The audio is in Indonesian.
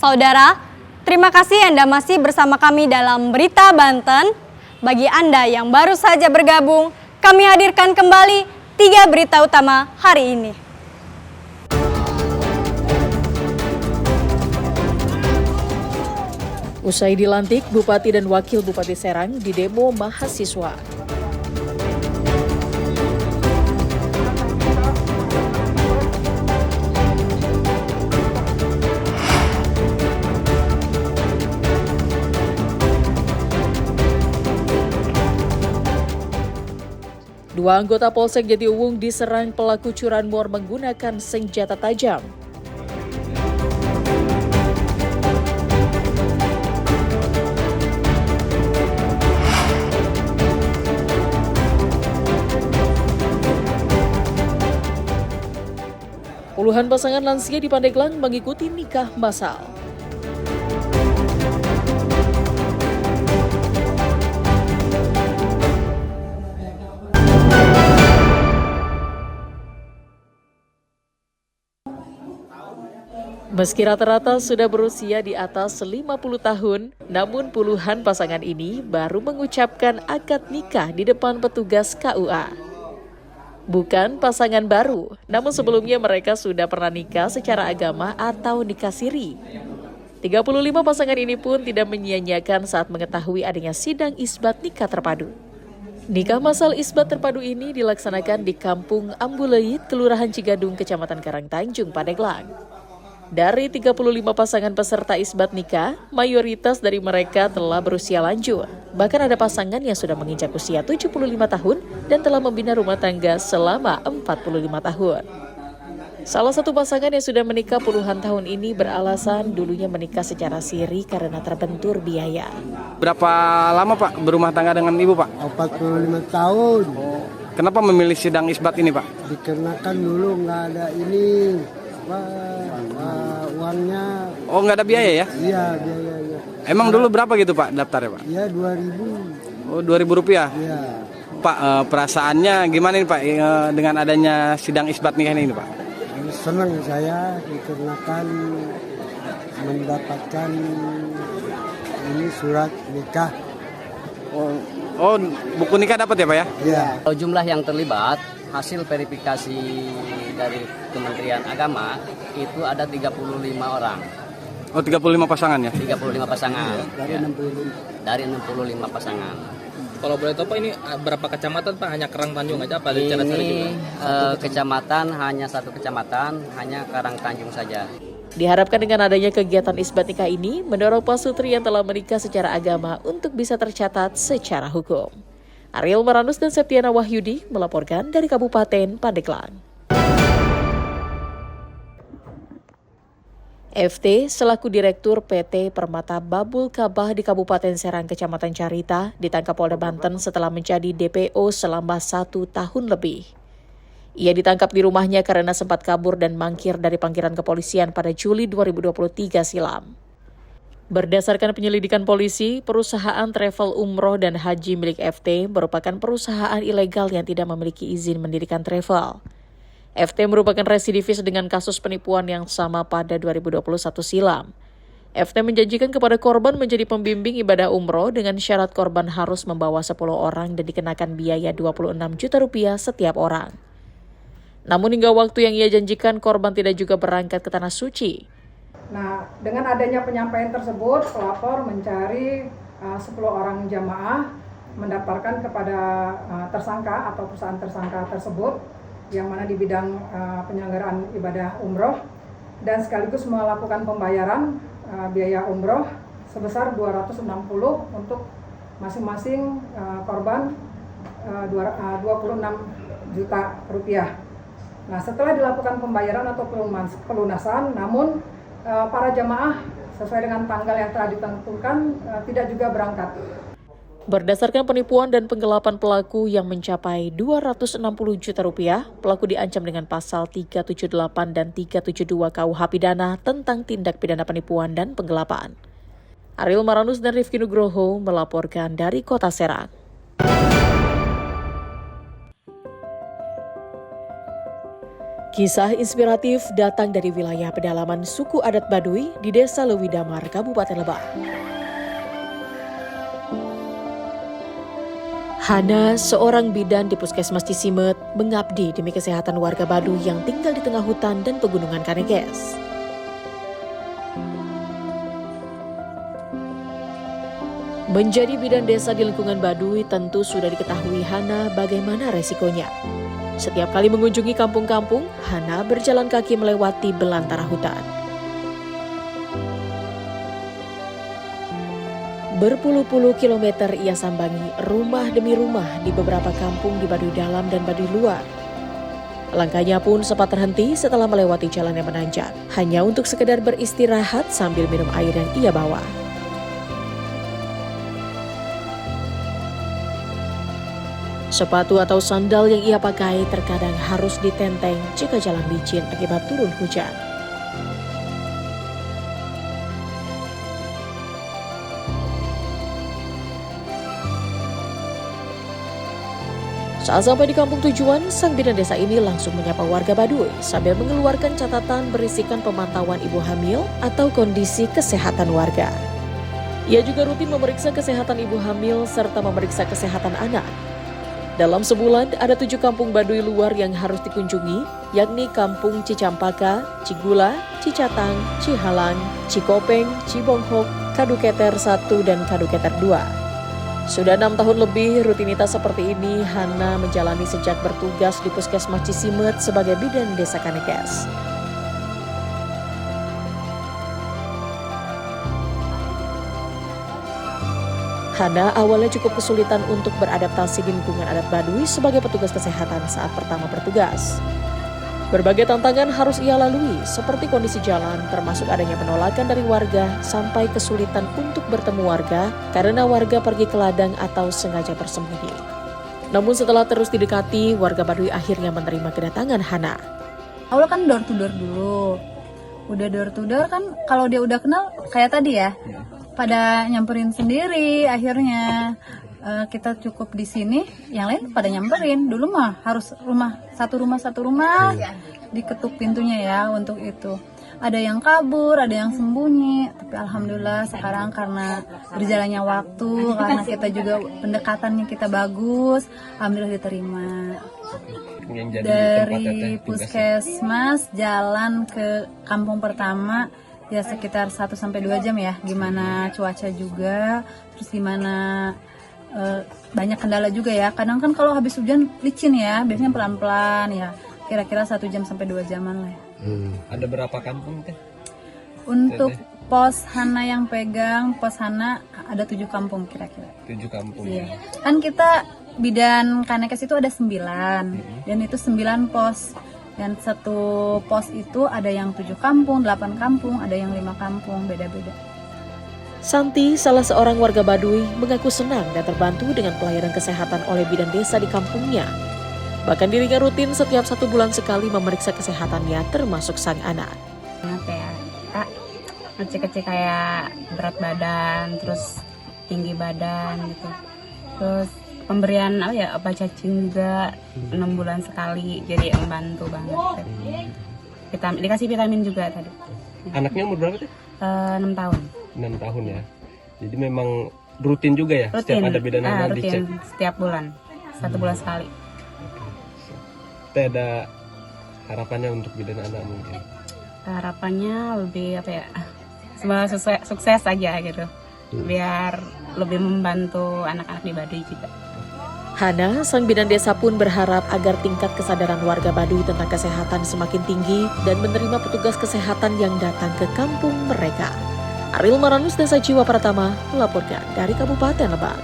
Saudara, terima kasih Anda masih bersama kami dalam Berita Banten. Bagi Anda yang baru saja bergabung, kami hadirkan kembali 3 berita utama hari ini. Usai dilantik, Bupati dan Wakil Bupati Serang didemo mahasiswa. Dua anggota Polsek Jatiuwung diserang pelaku curanmor menggunakan senjata tajam. Puluhan pasangan lansia di Pandeglang mengikuti nikah massal. Meski rata-rata sudah berusia di atas 50 tahun, namun puluhan pasangan ini baru mengucapkan akad nikah di depan petugas KUA. Bukan pasangan baru, namun sebelumnya mereka sudah pernah nikah secara agama atau nikah siri. 35 pasangan ini pun tidak menyia-nyiakan saat mengetahui adanya sidang isbat nikah terpadu. Nikah massal isbat terpadu ini dilaksanakan di Kampung Ambuleit, Kelurahan Cigadung, Kecamatan Karangtanjung, Pandeglang. Dari 35 pasangan peserta isbat nikah, mayoritas dari mereka telah berusia lanjut. Bahkan ada pasangan yang sudah menginjak usia 75 tahun dan telah membina rumah tangga selama 45 tahun. Salah satu pasangan yang sudah menikah puluhan tahun ini beralasan dulunya menikah secara siri karena terbentur biaya. Berapa lama Pak berumah tangga dengan Ibu Pak? 45 tahun. Kenapa memilih sidang isbat ini Pak? Dikarenakan dulu nggak ada ini, uangnya. Oh nggak ada biaya ya? Iya, biayanya. Emang dulu berapa gitu Pak daftarnya Pak? Iya, 2.000. Oh 2.000 rupiah? Iya. Pak perasaannya gimana nih Pak dengan adanya sidang isbat nikah ini Pak? Senang saya dikarenakan mendapatkan ini surat nikah. Oh buku nikah dapat ya Pak ya? Iya. Jumlah yang terlibat hasil verifikasi dari Kementerian Agama itu ada 35 orang. Oh 35 pasangan ya? 35 pasangan. Dari Ya, 65. dari 65 pasangan. Kalau boleh tahu Pak, ini berapa kecamatan Pak? Hanya Karangtanjung aja apa? Ini kecamatan, hanya satu kecamatan, hanya Karangtanjung saja. Diharapkan dengan adanya kegiatan isbat nikah ini mendorong pasutri yang telah menikah secara agama untuk bisa tercatat secara hukum. Ariel Maranus dan Septiana Wahyudi melaporkan dari Kabupaten Pandeglang. FT selaku Direktur PT Permata Babul Kabah di Kabupaten Serang, Kecamatan Carita, ditangkap Polda Banten setelah menjadi DPO selama 1 tahun lebih. Ia ditangkap di rumahnya karena sempat kabur dan mangkir dari panggilan kepolisian pada Juli 2023 silam. Berdasarkan penyelidikan polisi, perusahaan travel umroh dan haji milik FT merupakan perusahaan ilegal yang tidak memiliki izin mendirikan travel. FT merupakan residivis dengan kasus penipuan yang sama pada 2021 silam. FT menjanjikan kepada korban menjadi pembimbing ibadah umroh dengan syarat korban harus membawa 10 orang dan dikenakan biaya 26 juta rupiah setiap orang. Namun hingga waktu yang ia janjikan, korban tidak juga berangkat ke Tanah Suci. Nah, dengan adanya penyampaian tersebut, pelapor mencari 10 orang jamaah, mendaftarkan kepada tersangka atau perusahaan tersangka tersebut, yang mana di bidang penyelenggaraan ibadah umroh, dan sekaligus melakukan pembayaran biaya umroh sebesar 260 untuk masing-masing korban 26 juta rupiah. Nah, setelah dilakukan pembayaran atau pelunasan, namun para jamaah sesuai dengan tanggal yang telah ditentukan tidak juga berangkat. Berdasarkan penipuan dan penggelapan pelaku yang mencapai 260 juta rupiah, pelaku diancam dengan pasal 378 dan 372 KUH Pidana tentang tindak pidana penipuan dan penggelapan. Ariel Maranus dan Rifki Nugroho melaporkan dari Kota Serang. Kisah inspiratif datang dari wilayah pedalaman suku adat Baduy di Desa Lewidamar, Kabupaten Lebak. Hana, seorang bidan di Puskesmas Cisimet, mengabdi demi kesehatan warga Baduy yang tinggal di tengah hutan dan pegunungan Kanekes. Menjadi bidan desa di lingkungan Baduy tentu sudah diketahui Hana bagaimana resikonya. Setiap kali mengunjungi kampung-kampung, Hana berjalan kaki melewati belantara hutan. Berpuluh-puluh kilometer ia sambangi rumah demi rumah di beberapa kampung di Baduy Dalam dan Baduy Luar. Langkahnya pun sempat terhenti setelah melewati jalan yang menanjak, hanya untuk sekedar beristirahat sambil minum air yang ia bawa. Sepatu atau sandal yang ia pakai terkadang harus ditenteng jika jalan licin akibat turun hujan. Saat sampai di kampung tujuan, sang bidan desa ini langsung menyapa warga Baduy sambil mengeluarkan catatan berisikan pemantauan ibu hamil atau kondisi kesehatan warga. Ia juga rutin memeriksa kesehatan ibu hamil serta memeriksa kesehatan anak. Dalam sebulan, ada 7 kampung Baduy luar yang harus dikunjungi, yakni Kampung Cicampaka, Cigula, Cicatang, Cihalang, Cikopeng, Cibonghok, Kaduketer 1, dan Kaduketer 2. Sudah 6 tahun lebih, rutinitas seperti ini Hana menjalani sejak bertugas di Puskesmas Cisimet sebagai bidan desa Kanekes. Hana awalnya cukup kesulitan untuk beradaptasi di lingkungan adat Baduy sebagai petugas kesehatan saat pertama bertugas. Berbagai tantangan harus ia lalui, seperti kondisi jalan, termasuk adanya penolakan dari warga, sampai kesulitan untuk bertemu warga karena warga pergi ke ladang atau sengaja bersembunyi. Namun setelah terus didekati, warga Baduy akhirnya menerima kedatangan Hana. Awal kan door to door dulu, udah door to door kan kalau dia udah kenal kayak tadi ya. Pada nyamperin sendiri, akhirnya kita cukup di sini, yang lain pada nyamperin. Dulu mah harus satu rumah diketuk pintunya ya untuk itu. Ada yang kabur, ada yang sembunyi, tapi alhamdulillah sekarang karena berjalannya waktu, karena kita juga pendekatannya kita bagus, alhamdulillah diterima. Dari puskesmas jalan ke kampung pertama ya sekitar 1-2 jam ya, gimana cuaca juga, terus gimana banyak kendala juga ya. Kadang kan kalau habis hujan licin ya, biasanya pelan-pelan ya, kira-kira 1 jam sampai 2 jaman lah ya. Ada berapa kampung teh? Untuk pos Hana yang pegang, pos Hana ada 7 kampung kira-kira. 7 kampung. Iya. Kan kita bidan Kanekes itu ada 9, dan itu 9 pos. Dan satu pos itu ada yang 7 kampung, 8 kampung, ada yang 5 kampung, beda-beda. Santi, salah seorang warga Baduy, mengaku senang dan terbantu dengan pelayanan kesehatan oleh bidan desa di kampungnya. Bahkan dirinya rutin setiap 1 bulan sekali memeriksa kesehatannya termasuk sang anak. Kayak kita ngecek-ngecek kayak berat badan, terus tinggi badan gitu. Terus pemberian obat cacing juga 6 bulan sekali, jadi membantu banget. Dikasih vitamin juga tadi. Anaknya umur berapa tuh? 6 tahun. 6 tahun ya. Jadi memang rutin juga ya? Rutin. Setiap ada bidan anak dicek? Setiap bulan, 1 bulan sekali. Kita ada harapannya untuk bidan anak mungkin? Harapannya lebih semoga sukses aja gitu. Biar lebih membantu anak-anak di Baduy juga. Hana, sang bidan desa pun berharap agar tingkat kesadaran warga Baduy tentang kesehatan semakin tinggi dan menerima petugas kesehatan yang datang ke kampung mereka. Ariel Maranus, Desa Jiwa Pratama, melaporkan dari Kabupaten Lebak.